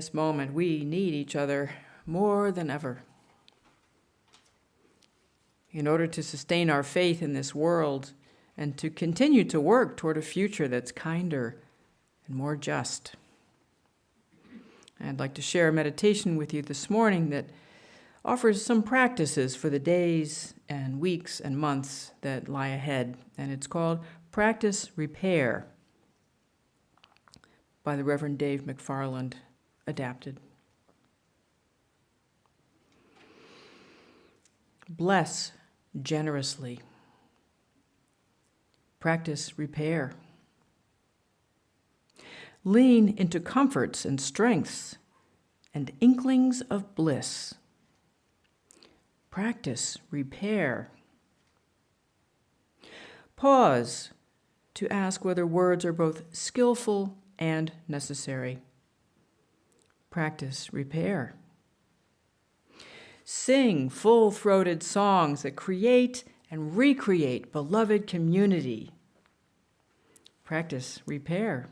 this moment, we need each other more than ever. In order to sustain our faith in this world and to continue to work toward a future that's kinder and more just. I'd like to share a meditation with you this morning that offers some practices for the days and weeks and months that lie ahead, and it's called Practice Repair by the Reverend Dave McFarland, adapted. Bless generously. Practice repair. Lean into comforts and strengths and inklings of bliss. Practice repair. Pause to ask whether words are both skillful and necessary. Practice repair. Sing full-throated songs that create and recreate beloved community. Practice repair.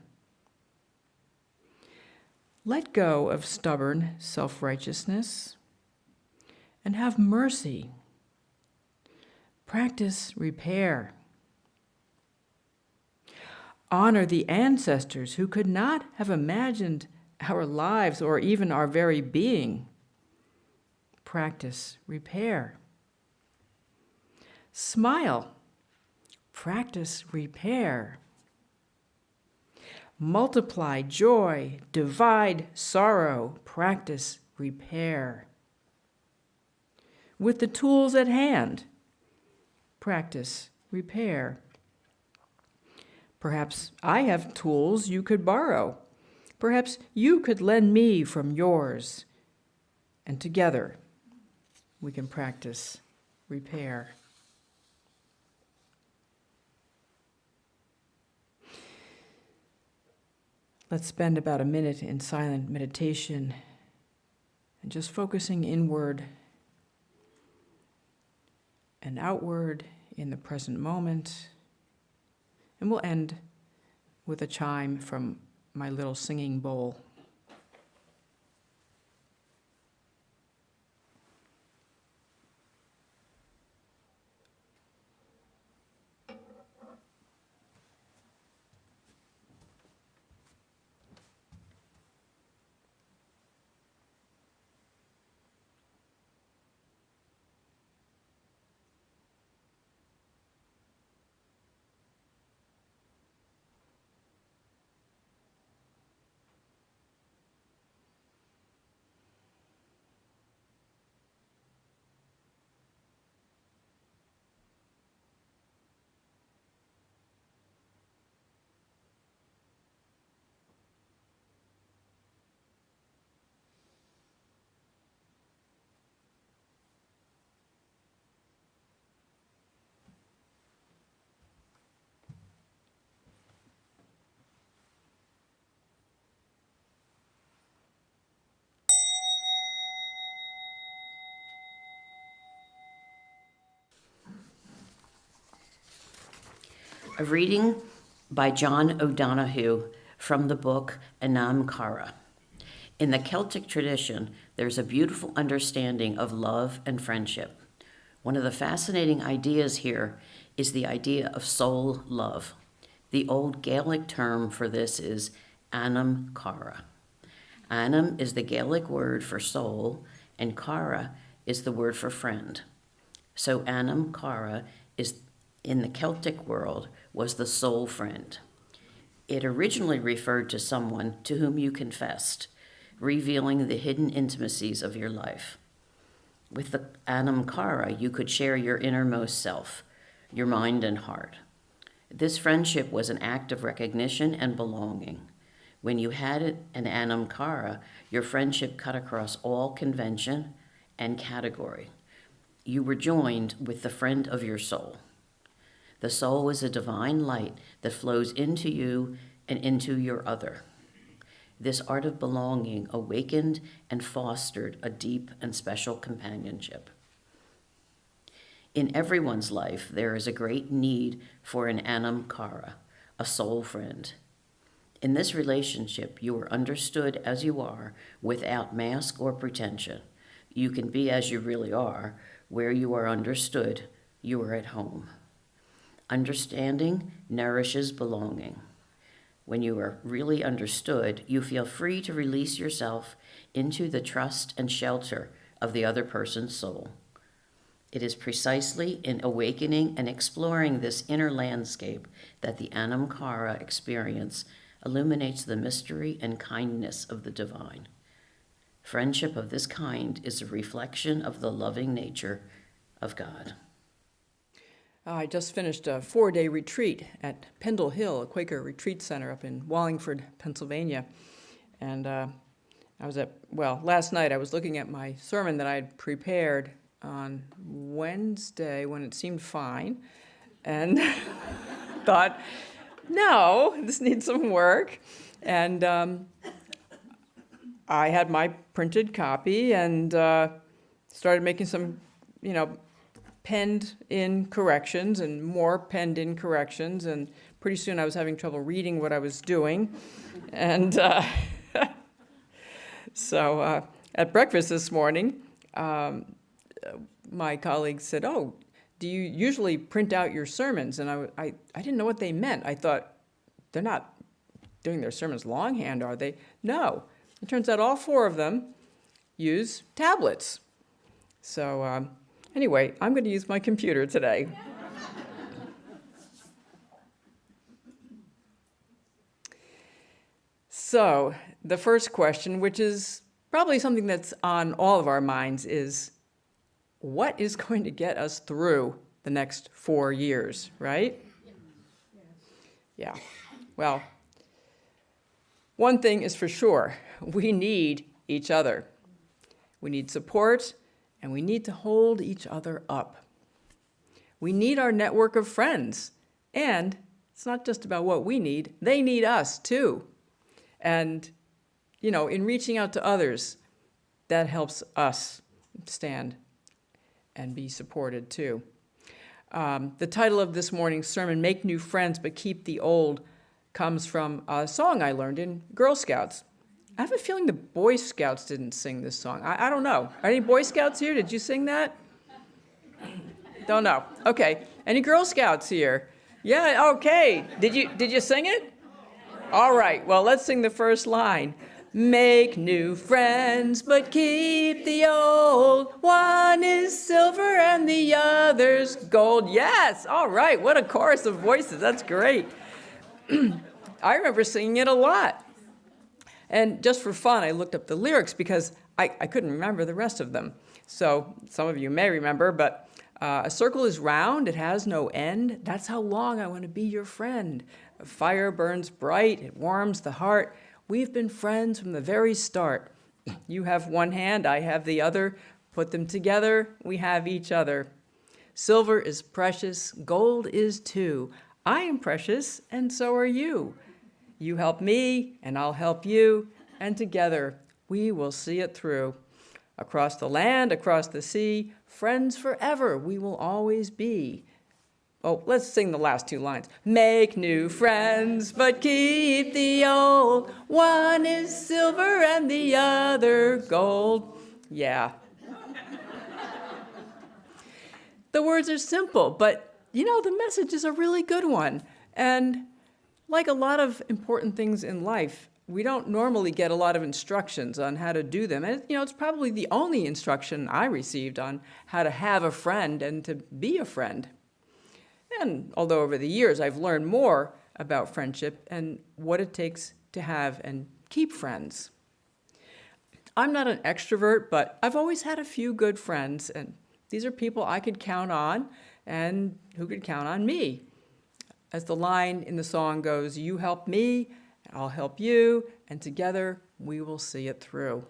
Let go of stubborn self-righteousness and have mercy. Practice repair. Honor the ancestors who could not have imagined our lives or even our very being. Practice repair. Smile. Practice repair. Multiply joy, divide sorrow. Practice repair. With the tools at hand, practice repair. Perhaps I have tools you could borrow. Perhaps you could lend me from yours. And together, we can practice repair. Let's spend about a minute in silent meditation and just focusing inward and outward in the present moment. And we'll end with a chime from my little singing bowl. A reading by John O'Donohue from the book Anam Cara. In the Celtic tradition, there's a beautiful understanding of love and friendship. One of the fascinating ideas here is the idea of soul love. The old Gaelic term for this is Anam Cara. Anam is the Gaelic word for soul, and Cara is the word for friend. So Anam Cara is, in the Celtic world, was the soul friend. It originally referred to someone to whom you confessed, revealing the hidden intimacies of your life. With the Anam Cara, you could share your innermost self, your mind and heart. This friendship was an act of recognition and belonging. When you had an Anam Cara, your friendship cut across all convention and category. You were joined with the friend of your soul. The soul is a divine light that flows into you and into your other. This art of belonging awakened and fostered a deep and special companionship. In everyone's life, there is a great need for an Anam Cara, a soul friend. In this relationship, you are understood as you are without mask or pretension. You can be as you really are. Where you are understood, you are at home. Understanding nourishes belonging. When you are really understood, you feel free to release yourself into the trust and shelter of the other person's soul. It is precisely in awakening and exploring this inner landscape that the Anam Cara experience illuminates the mystery and kindness of the divine. Friendship of this kind is a reflection of the loving nature of God. I just finished a 4-day retreat at Pendle Hill, a Quaker retreat center up in Wallingford, Pennsylvania. And last night I was looking at my sermon that I'd prepared on Wednesday when it seemed fine, and thought, no, this needs some work. And I had my printed copy and started making some, penned in corrections and more penned in corrections, and pretty soon I was having trouble reading what I was doing. And so at breakfast this morning, my colleague said, "Oh, do you usually print out your sermons?" And I didn't know what they meant. I thought, they're not doing their sermons longhand, are they? No. It turns out all 4 of them use tablets. So anyway, I'm going to use my computer today. So the first question, which is probably something that's on all of our minds, is what is going to get us through the next 4 years, right? Yeah. Well, one thing is for sure, we need each other. We need support, and we need to hold each other up. We need our network of friends, and it's not just about what we need, they need us too. And, in reaching out to others, that helps us stand and be supported too. The title of this morning's sermon, Make New Friends But Keep the Old, comes from a song I learned in Girl Scouts. I have a feeling the Boy Scouts didn't sing this song. I don't know. Are any Boy Scouts here? Did you sing that? Don't know. Okay. Any Girl Scouts here? Yeah, okay. Did you sing it? All right. Well, let's sing the first line. Make new friends, but keep the old. One is silver and the other's gold. Yes. All right. What a chorus of voices. That's great. I remember singing it a lot. And just for fun, I looked up the lyrics because I couldn't remember the rest of them. So some of you may remember, but a circle is round, it has no end. That's how long I want to be your friend. A fire burns bright, it warms the heart. We've been friends from the very start. You have one hand, I have the other. Put them together, we have each other. Silver is precious, gold is too. I am precious, and so are you. You help me, and I'll help you, and together we will see it through. Across the land, across the sea, friends forever we will always be. Oh, let's sing the last 2 lines. Make new friends, but keep the old. One is silver and the other gold. Yeah. The words are simple, but the message is a really good one. And like a lot of important things in life, we don't normally get a lot of instructions on how to do them. And it's probably the only instruction I received on how to have a friend and to be a friend. And although over the years I've learned more about friendship and what it takes to have and keep friends. I'm not an extrovert, but I've always had a few good friends, and these are people I could count on and who could count on me. As the line in the song goes, you help me, I'll help you, and together we will see it through.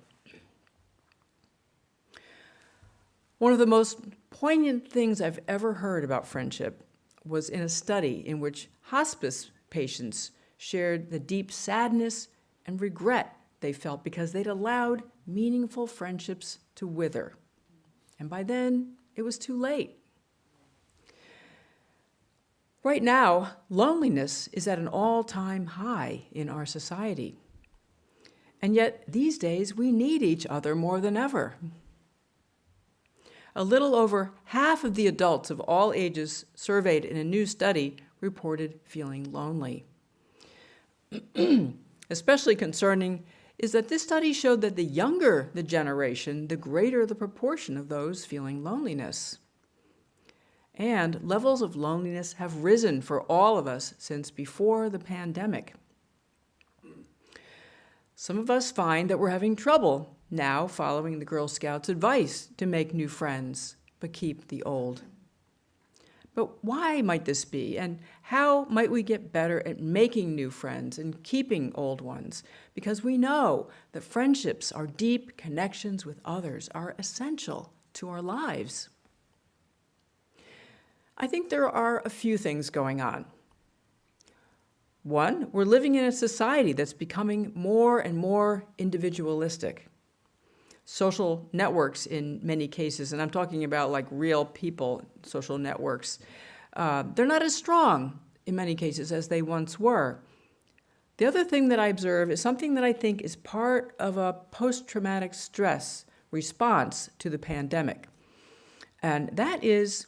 One of the most poignant things I've ever heard about friendship was in a study in which hospice patients shared the deep sadness and regret they felt because they'd allowed meaningful friendships to wither. And by then, it was too late. Right now, loneliness is at an all-time high in our society. And yet, these days, we need each other more than ever. A little over half of the adults of all ages surveyed in a new study reported feeling lonely. Especially concerning is that this study showed that the younger the generation, the greater the proportion of those feeling loneliness. And levels of loneliness have risen for all of us since before the pandemic. Some of us find that we're having trouble now following the Girl Scouts' advice to make new friends, but keep the old. But why might this be, and how might we get better at making new friends and keeping old ones? Because we know that friendships, our deep connections with others, are essential to our lives. I think there are a few things going on. One, we're living in a society that's becoming more and more individualistic. Social networks in many cases, and I'm talking about like real people, social networks, they're not as strong in many cases as they once were. The other thing that I observe is something that I think is part of a post-traumatic stress response to the pandemic, and that is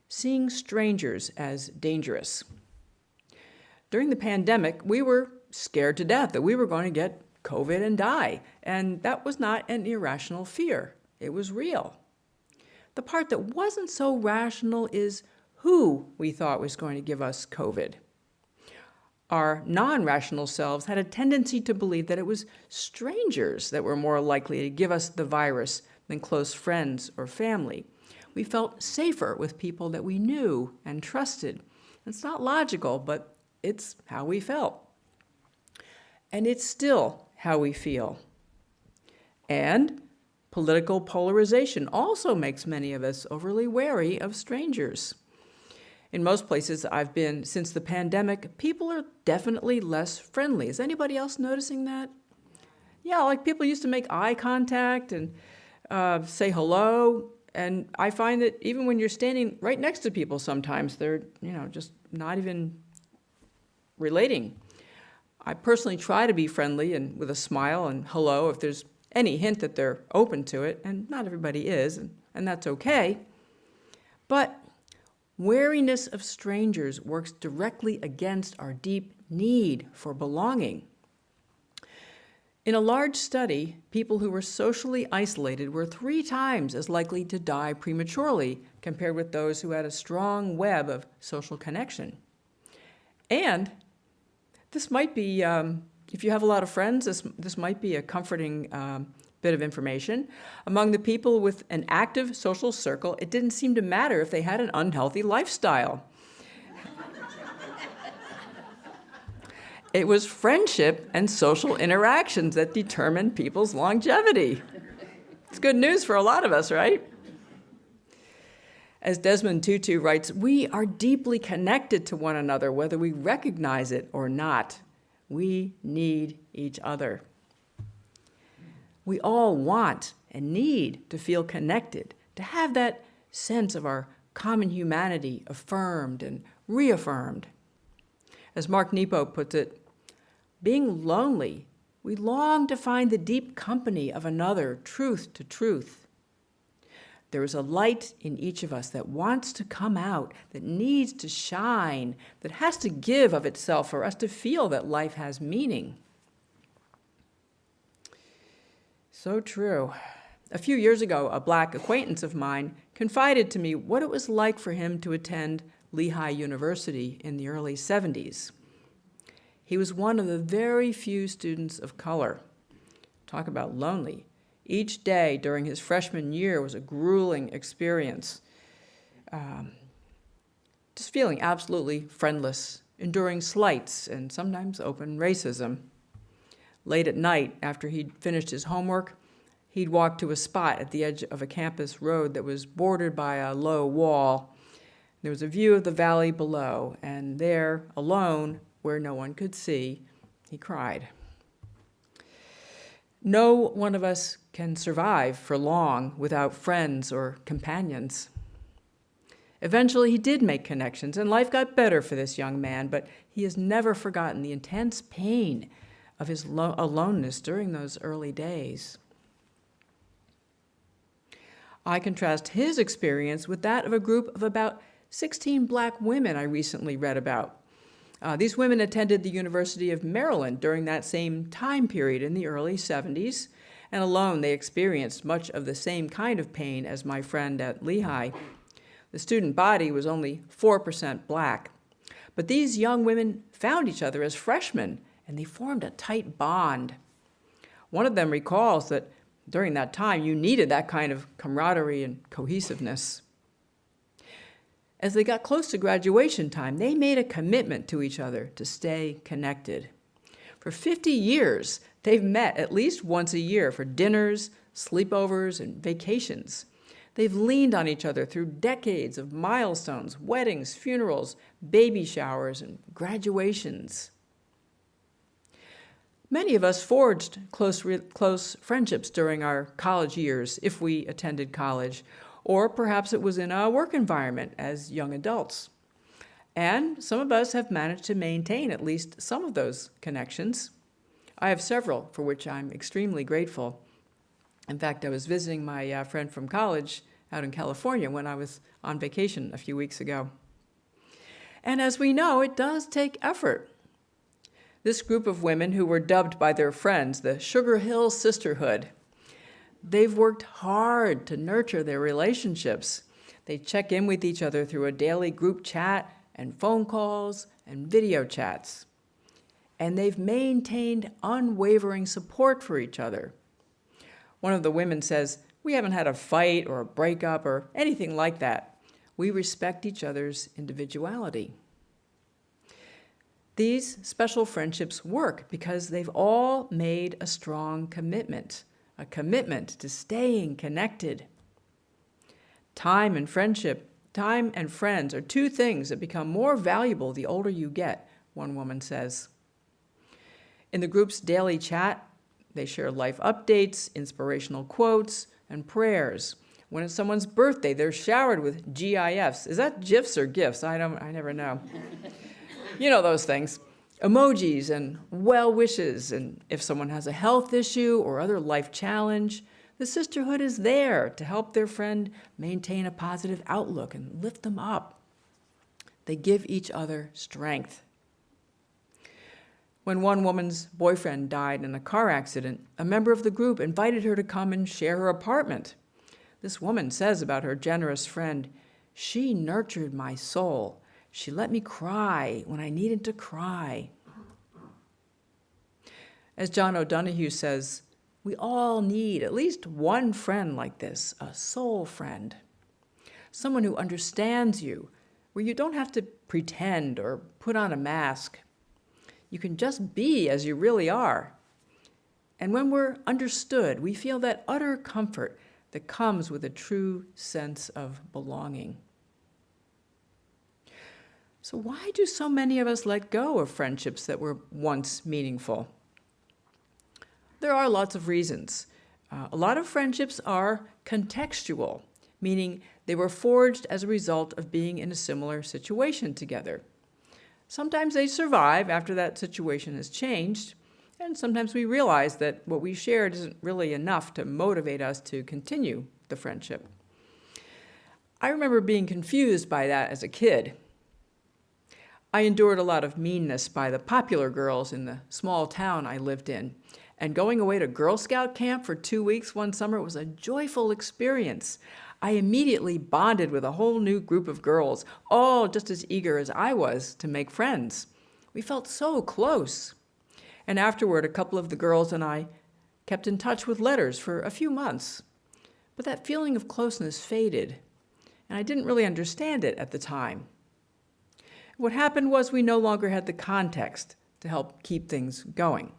seeing strangers as dangerous. During the pandemic, we were scared to death that we were going to get COVID and die, and that was not an irrational fear. It was real. The part that wasn't so rational is who we thought was going to give us COVID. Our non-rational selves had a tendency to believe that it was strangers that were more likely to give us the virus than close friends or family. We felt safer with people that we knew and trusted. It's not logical, but it's how we felt. And it's still how we feel. And political polarization also makes many of us overly wary of strangers. In most places I've been since the pandemic, people are definitely less friendly. Is anybody else noticing that? Yeah, like people used to make eye contact and say hello. And I find that even when you're standing right next to people sometimes, they're, just not even relating. I personally try to be friendly and with a smile and hello if there's any hint that they're open to it, and not everybody is, and that's okay. But wariness of strangers works directly against our deep need for belonging. In a large study, people who were socially isolated were 3 times as likely to die prematurely compared with those who had a strong web of social connection. And this might be, if you have a lot of friends, this might be a comforting bit of information. Among the people with an active social circle, it didn't seem to matter if they had an unhealthy lifestyle. It was friendship and social interactions that determined people's longevity. It's good news for a lot of us, right? As Desmond Tutu writes, we are deeply connected to one another, whether we recognize it or not. We need each other. We all want and need to feel connected, to have that sense of our common humanity affirmed and reaffirmed. As Mark Nepo puts it, being lonely, we long to find the deep company of another, truth to truth. There is a light in each of us that wants to come out, that needs to shine, that has to give of itself for us to feel that life has meaning. So true. A few years ago, a Black acquaintance of mine confided to me what it was like for him to attend Lehigh University in the early 70s. He was one of the very few students of color. Talk about lonely. Each day during his freshman year was a grueling experience. Just feeling absolutely friendless, enduring slights and sometimes open racism. Late at night, after he'd finished his homework, he'd walk to a spot at the edge of a campus road that was bordered by a low wall. There was a view of the valley below, and there, alone, where no one could see, he cried. No one of us can survive for long without friends or companions. Eventually, he did make connections, and life got better for this young man, but he has never forgotten the intense pain of his aloneness during those early days. I contrast his experience with that of a group of about 16 black women I recently read about. These women attended the University of Maryland during that same time period in the early 70s, and alone they experienced much of the same kind of pain as my friend at Lehigh. The student body was only 4% black, but these young women found each other as freshmen, and they formed a tight bond. One of them recalls that during that time, you needed that kind of camaraderie and cohesiveness. As they got close to graduation time, they made a commitment to each other to stay connected. For 50 years, they've met at least once a year for dinners, sleepovers, and vacations. They've leaned on each other through decades of milestones, weddings, funerals, baby showers, and graduations. Many of us forged close friendships during our college years, if we attended college, or perhaps it was in a work environment as young adults. And some of us have managed to maintain at least some of those connections. I have several for which I'm extremely grateful. In fact, I was visiting my friend from college out in California when I was on vacation a few weeks ago. And as we know, it does take effort. This group of women, who were dubbed by their friends the Sugar Hill Sisterhood, they've worked hard to nurture their relationships. They check in with each other through a daily group chat and phone calls and video chats. And they've maintained unwavering support for each other. One of the women says, "We haven't had a fight or a breakup or anything like that. We respect each other's individuality." These special friendships work because they've all made a strong commitment, a commitment to staying connected. Time and friends are two things that become more valuable the older you get, one woman says. In the group's daily chat, they share life updates, inspirational quotes, and prayers. When it's someone's birthday, they're showered with GIFs. Is that GIFs or GIFs? I never know. You know those things. Emojis and well wishes, and if someone has a health issue or other life challenge, the sisterhood is there to help their friend maintain a positive outlook and lift them up. They give each other strength. When one woman's boyfriend died in a car accident, a member of the group invited her to come and share her apartment. This woman says about her generous friend, "She nurtured my soul. She let me cry when I needed to cry." As John O'Donohue says, we all need at least one friend like this, a soul friend. Someone who understands you, where you don't have to pretend or put on a mask. You can just be as you really are. And when we're understood, we feel that utter comfort that comes with a true sense of belonging. So why do so many of us let go of friendships that were once meaningful? There are lots of reasons. A lot of friendships are contextual, meaning they were forged as a result of being in a similar situation together. Sometimes they survive after that situation has changed, and sometimes we realize that what we shared isn't really enough to motivate us to continue the friendship. I remember being confused by that as a kid. I endured a lot of meanness by the popular girls in the small town I lived in, and going away to Girl Scout camp for 2 weeks one summer was a joyful experience. I immediately bonded with a whole new group of girls, all just as eager as I was to make friends. We felt so close. And afterward, a couple of the girls and I kept in touch with letters for a few months. But that feeling of closeness faded, and I didn't really understand it at the time. What happened was we no longer had the context to help keep things going.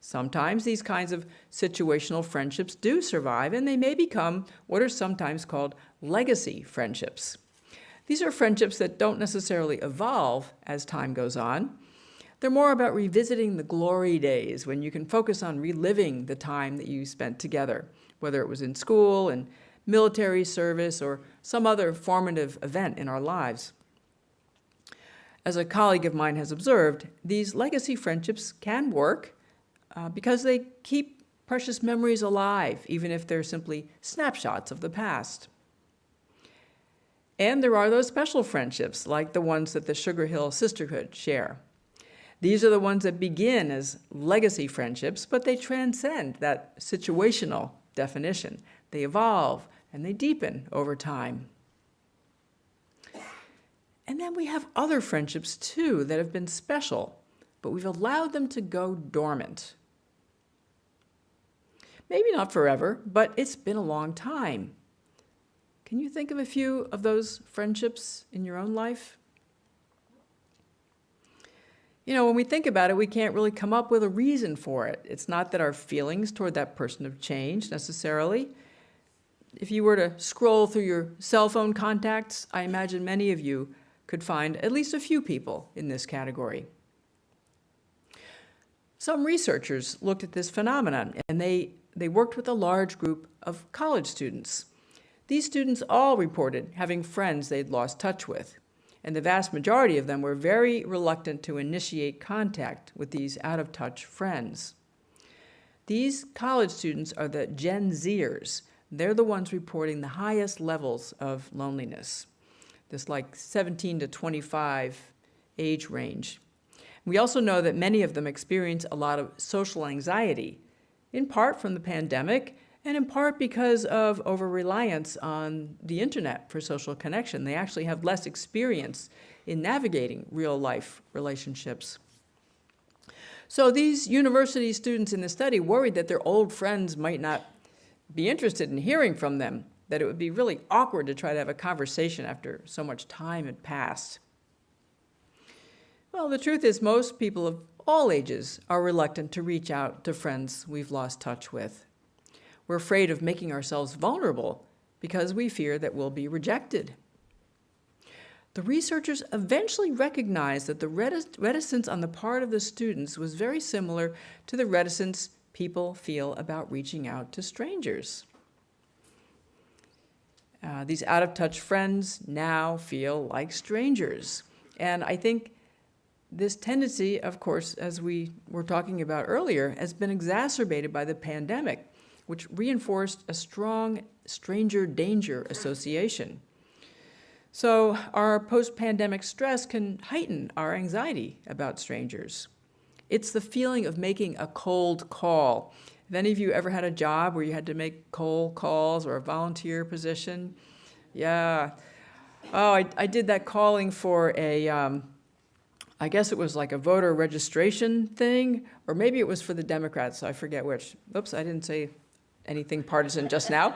Sometimes these kinds of situational friendships do survive, and they may become what are sometimes called legacy friendships. These are friendships that don't necessarily evolve as time goes on. They're more about revisiting the glory days when you can focus on reliving the time that you spent together, whether it was in school, and military service or some other formative event in our lives. As a colleague of mine has observed, these legacy friendships can work because they keep precious memories alive, even if they're simply snapshots of the past. And there are those special friendships, like the ones that the Sugar Hill Sisterhood share. These are the ones that begin as legacy friendships, but they transcend that situational definition. They evolve and they deepen over time. And then we have other friendships too that have been special, but we've allowed them to go dormant. Maybe not forever, but it's been a long time. Can you think of a few of those friendships in your own life? You know, when we think about it, we can't really come up with a reason for it. It's not that our feelings toward that person have changed necessarily. If you were to scroll through your cell phone contacts, I imagine many of you could find at least a few people in this category. Some researchers looked at this phenomenon, and they worked with a large group of college students. These students all reported having friends they'd lost touch with, and the vast majority of them were very reluctant to initiate contact with these out-of-touch friends. These college students are the Gen Zers. They're the ones reporting the highest levels of loneliness, this like 17 to 25 age range. We also know that many of them experience a lot of social anxiety, in part from the pandemic, and in part because of over-reliance on the internet for social connection. They actually have less experience in navigating real-life relationships. So these university students in the study worried that their old friends might not be interested in hearing from them, that it would be really awkward to try to have a conversation after so much time had passed. Well, the truth is most people of all ages are reluctant to reach out to friends we've lost touch with. We're afraid of making ourselves vulnerable because we fear that we'll be rejected. The researchers eventually recognized that the reticence on the part of the students was very similar to the reticence people feel about reaching out to strangers. These out-of-touch friends now feel like strangers. And I think this tendency, of course, as we were talking about earlier, has been exacerbated by the pandemic, which reinforced a strong stranger danger association. So our post-pandemic stress can heighten our anxiety about strangers. It's the feeling of making a cold call. Have any of you ever had a job where you had to make cold calls or a volunteer position? Yeah. Oh, I did that calling for a, I guess it was like a voter registration thing, or maybe it was for the Democrats, I forget which. Oops, I didn't say anything partisan just now.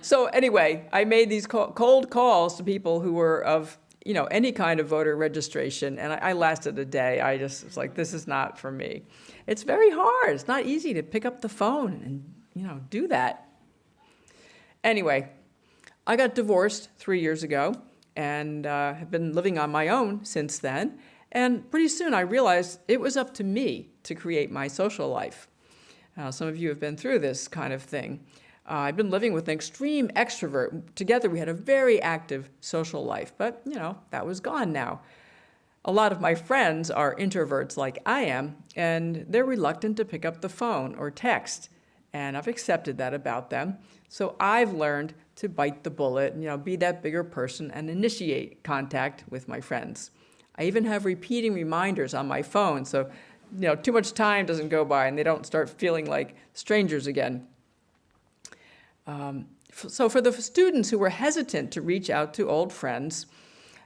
So anyway, I made these cold calls to people who were of, any kind of voter registration, and I lasted a day. I just was like, this is not for me. It's very hard. It's not easy to pick up the phone and, do that. Anyway, I got divorced 3 years ago and have been living on my own since then. And pretty soon I realized it was up to me to create my social life. Some of you have been through this kind of thing. I've been living with an extreme extrovert. Together we had a very active social life, but that was gone now. A lot of my friends are introverts like I am, and they're reluctant to pick up the phone or text, and I've accepted that about them. So I've learned to bite the bullet and be that bigger person and initiate contact with my friends. I even have repeating reminders on my phone, so too much time doesn't go by and they don't start feeling like strangers again. So for the students who were hesitant to reach out to old friends,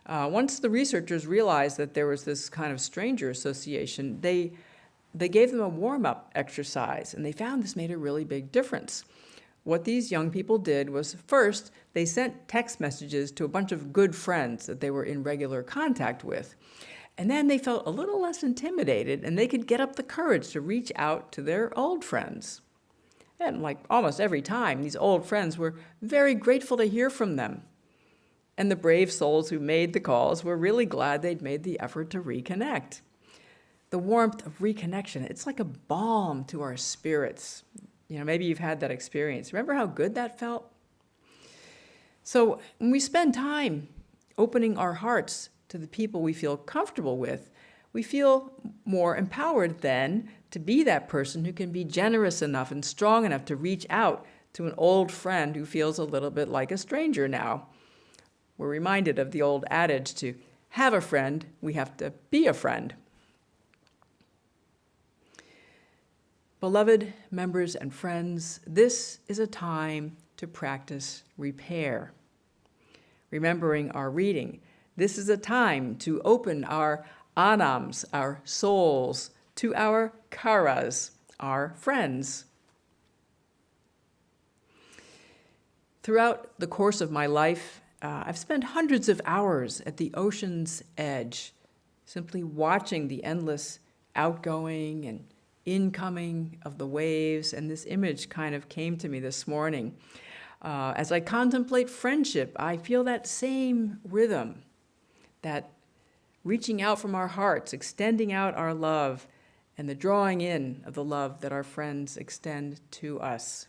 once the researchers realized that there was this kind of stranger association, they gave them a warm-up exercise, and they found this made a really big difference. What these young people did was, first, they sent text messages to a bunch of good friends that they were in regular contact with. And then they felt a little less intimidated, and they could get up the courage to reach out to their old friends. And like almost every time, these old friends were very grateful to hear from them. And the brave souls who made the calls were really glad they'd made the effort to reconnect. The warmth of reconnection, it's like a balm to our spirits. Maybe you've had that experience. Remember how good that felt? So when we spend time opening our hearts to the people we feel comfortable with, we feel more empowered then to be that person who can be generous enough and strong enough to reach out to an old friend who feels a little bit like a stranger now. We're reminded of the old adage, to have a friend, we have to be a friend. Beloved members and friends, this is a time to practice repair. Remembering our reading, this is a time to open our anams, our souls, to our karas, our friends. Throughout the course of my life, I've spent hundreds of hours at the ocean's edge, simply watching the endless outgoing and incoming of the waves, and this image kind of came to me this morning. As I contemplate friendship, I feel that same rhythm, that reaching out from our hearts, extending out our love, and the drawing in of the love that our friends extend to us.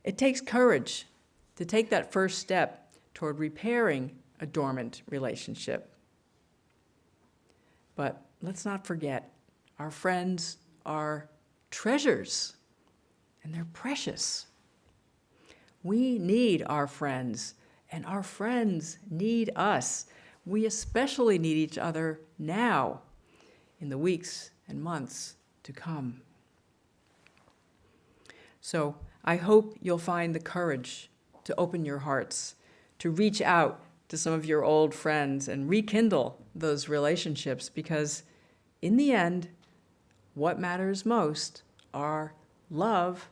It takes courage to take that first step toward repairing a dormant relationship. But let's not forget, our friends are treasures, and they're precious. We need our friends, and our friends need us. We especially need each other now, in the weeks and months to come. So I hope you'll find the courage to open your hearts, to reach out to some of your old friends and rekindle those relationships, because in the end, what matters most are love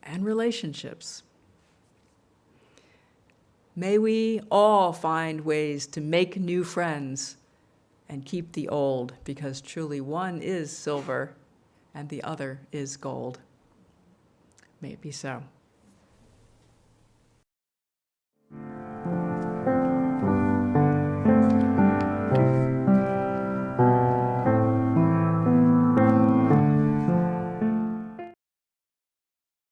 and relationships. May we all find ways to make new friends and keep the old, because truly one is silver and the other is gold. May it be so.